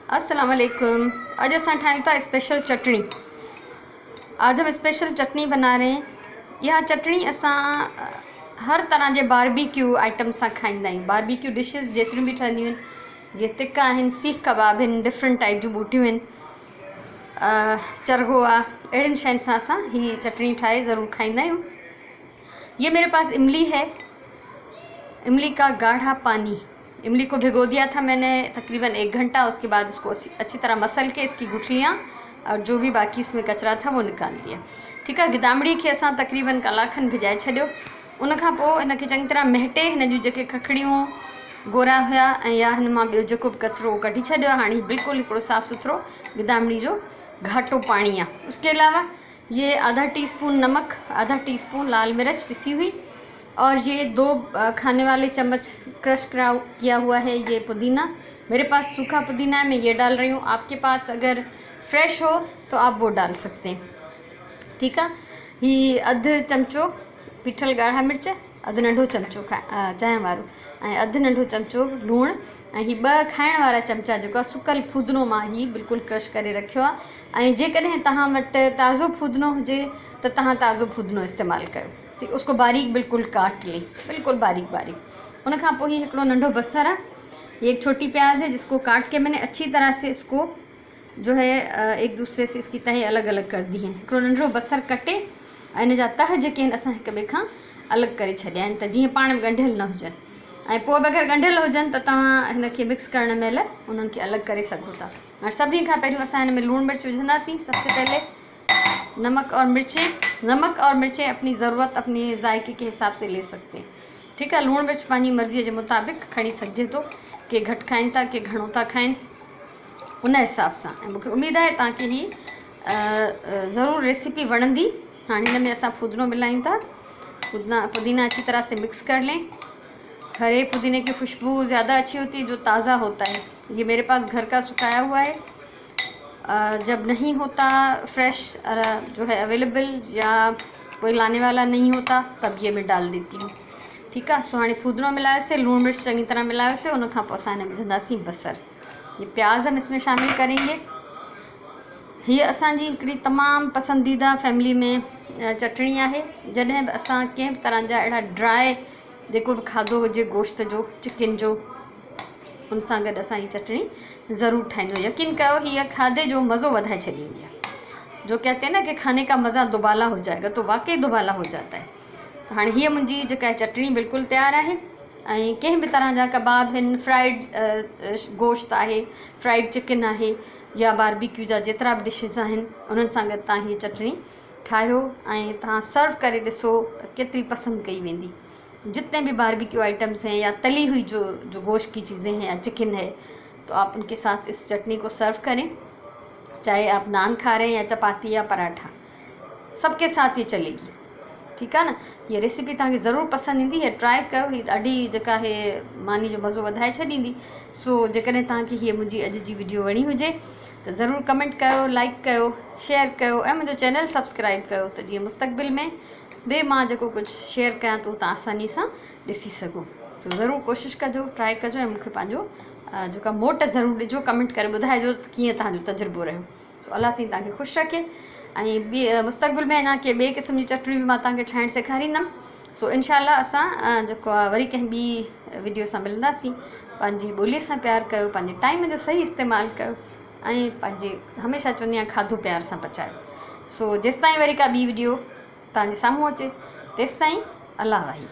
अस्सलाम वालेकुम। आज असां ठाहियूं था स्पेशल चटनी। आज हम स्पेशल चटनी बना रहे हैं। यह चटनी असां हर तरह के बारबेक्यू आइटम सां खाईंदा आहियूं। बारबेक्यू डिशेस जेतिरियूं बि ठहंदियूं आहिनि, जीअं तिक्का आहिनि, सीख कबाब आहिनि, डिफरेंट टाइप जूं बूटियूं आहिनि, चरगो आहे, अहिड़ियुनि शयुनि सां असां हीअ चटनी ठाहे ज़रूरु खाईंदा आहियूं। ये मेरे पास इमली है, इमली का गाढ़ा पानी। इमली को भिगो दिया था मैंने तकरीबन 1 घंटा। उसके बाद इसको अच्छी तरह मसल के इसकी गुठलियाँ और जो भी बाकी इसमें कचरा था वो निकाल दिया। ठीक है। गिदामड़ी के असां तकरीबन कलाक खनि भिजाए छॾियो। उन खां पोइ हिनखे चङी तरह महटे हिन जूं जेके खखड़ियूं गोरा हुआ ऐं या हिन मां ॿियो जेको बि कचिरो कढी छॾियो। हाणे बिल्कुलु हिकिड़ो साफ़ु सुथिरो गिदामड़ी जो घाटो पानी आहे। उसके अलावा ये आधा टीस्पून नमक, आधा टीस्पून लाल मिर्च पिसी हुई, और ये 2 खाने वाले चम्मच क्रश किया हुआ है ये पुदीना। मेरे पास सूखा पुदीना है, मैं ये डाल रही हूँ। आपके पास अगर फ्रेश हो तो आप वो डाल सकते हैं। ठीक है। ये अधु चमचो पीठल गाढ़ा मिर्च, अधु नंढो चमचो चांहि वारो, ऐं अधु नंढो चमचो लूणु, ऐं ही 2 खाइण वारा चमचा जेको आहे सुकल फूदनो मां ही बिल्कुलु क्रश करे रखियो आहे। ऐं जेकॾहिं तव्हां वटि ताज़ो फूदनो हुजे त तव्हां ताज़ो फूदनो इस्तेमालु कयो। ठीक, उसको बारीक बिल्कुल काट लें, बिल्कुल बारीक बारीक। उन खां पोइ ही हिकिड़ो नंढो बसर है, ये एक छोटी प्याज है जिसको काट के मैंने अच्छी तरह से इसको जो है एक दूसरे से इसकी तहें अलग अलग कर दी हैं। हिकिड़ो नंढो बसर कटे ऐं इन जा तह जेके आहिनि असां हिक ॿिए खां अलॻि करे छॾिया आहिनि त जीअं पाण ॻंढियल न हुजनि। ऐं पोइ बि अगरि ॻंढियल हुजनि त तव्हां हिनखे मिक्स करण महिल उन्हनि खे अलॻि करे सघो था। हाणे सभिनी खां पहिरियों असां हिन में लूणु मिर्च विझंदासीं। सबसे पहले नमक और मिर्चें अपनी ज़रूरत, अपनी जायके के हिसाब से ले सकते हैं। ठीक है। लूणु मिर्च पंहिंजी मर्ज़ीअ जे मुताबिक़ खणी सघिजे थो, के घटि खाइनि था, के घणो था खाइनि, उन हिसाब सां। ऐं मूंखे उमेदु आहे तव्हांखे ही ज़रूरु रेसिपी वणंदी। हाणे हिन में असां फुदनो मिलायूं था। पुदीना अच्छी तरह से मिक्स कर लें। हरे पुदीने की खुशबू ज़्यादा अच्छी होती है जो ताज़ा होता है। ये मेरे पास घर का सुखाया हुआ है। जब नहीं होता फ्रेश जो है अवेलेबल, या कोई लाने वाला नहीं होता, तब ये मैं डाल देती हूँ। ठीक है। सो हाणे फूदनो मिलायोसीं, लूणु मिर्च चङी तरह मिलायोसीं। उन खां पोइ असां हिन में विझंदासीं बसर। ये प्याज हम इसमें शामिल करेंगे। ये असांजी हिकिड़ी तमामु पसंदीदा फैमिली में चटणी आहे। जॾहिं बि असां कंहिं बि तरह जा अहिड़ा ड्राई जेको बि खाधो हुजे, गोश्त जो, चिकन जो, उन सां गॾु असां हीअ चटणी ज़रूरु ठाहींदो। यकीन कयो हीअ खाधे जो मज़ो वधाए छॾींदी आहे। जो कहते हैं ना कि खाने का मज़ा दुबाला हो जाएगा, तो वाकई दुबाला हो जाता है। हाणे हीअ मुंहिंजी जेका चटणी बिल्कुलु तयारु आहे। ऐं कंहिं बि तरह जा कबाब आहिनि, फ्राइड गोश्त आहे, फ्राइड चिकन आहे, या बारबेक्यू जा जेतिरा बि डिशेस आहिनि उन्हनि सां गॾु तव्हां हीअ चटणी ठाहियो ऐं तव्हां सर्व करे ॾिसो त केतिरी पसंदि कई वेंदी। जितने भी बारबेक्यू आइटम्स हैं या तली हुई जो गोश्त की चीज़ें हैं या चिकन है, तो आप उनके साथ इस चटनी को सर्व करें। चाहे आप नान खा रहे हैं या चपाती या पराठा, सबके साथ ये चलेगी। ठीक है ना। ये रेसिपी तव्हांखे ज़रूरु पसंदि ईंदी है। ट्राई कयो, हीअ ॾाढी जेका आहे मानी जो मज़ो वधाए छॾींदी। सो जेकॾहिं तव्हांखे हीअ मुंहिंजी अॼु जी वीडियो वणी हुजे त ज़रूरु कमेंट कयो, लाइक कयो, शेयर कयो, ऐं मुंहिंजो चैनल सब्सक्राइब कयो त जीअं मुस्तक़बिल में ॿिए मां जेको कुझु शेयर कयां त तव्हां आसानी सां ॾिसी सघो। सो ज़रूरु कोशिशि कजो, ट्राई कजो, ऐं मूंखे पंहिंजो जेका मोट ज़रूरु ॾिजो, कमेंट करे ॿुधाइजो त कीअं तव्हांजो तजुर्बो रहियो। सो अलाह साईं तव्हांखे ख़ुशि रखे। ऐं ॿी मुस्तक़बिल में अञा के ॿिए क़िस्म जी चटणी बि मां तव्हांखे ठाहिणु सेखारींदमि। सो इनशाला असां जेको आहे वरी कंहिं ॿी वीडियो सां मिलंदासीं। पंहिंजी ॿोलीअ सां प्यारु कयो, पंहिंजे टाइम जो सही इस्तेमालु कयो, ऐं पंहिंजे हमेशह चवंदी आहियां खाधो प्यार सां पचायो। सो जेसिताईं वरी का ॿी वीडियो तव्हांजे साम्हूं अचे, तेसिताईं अलाह वाही।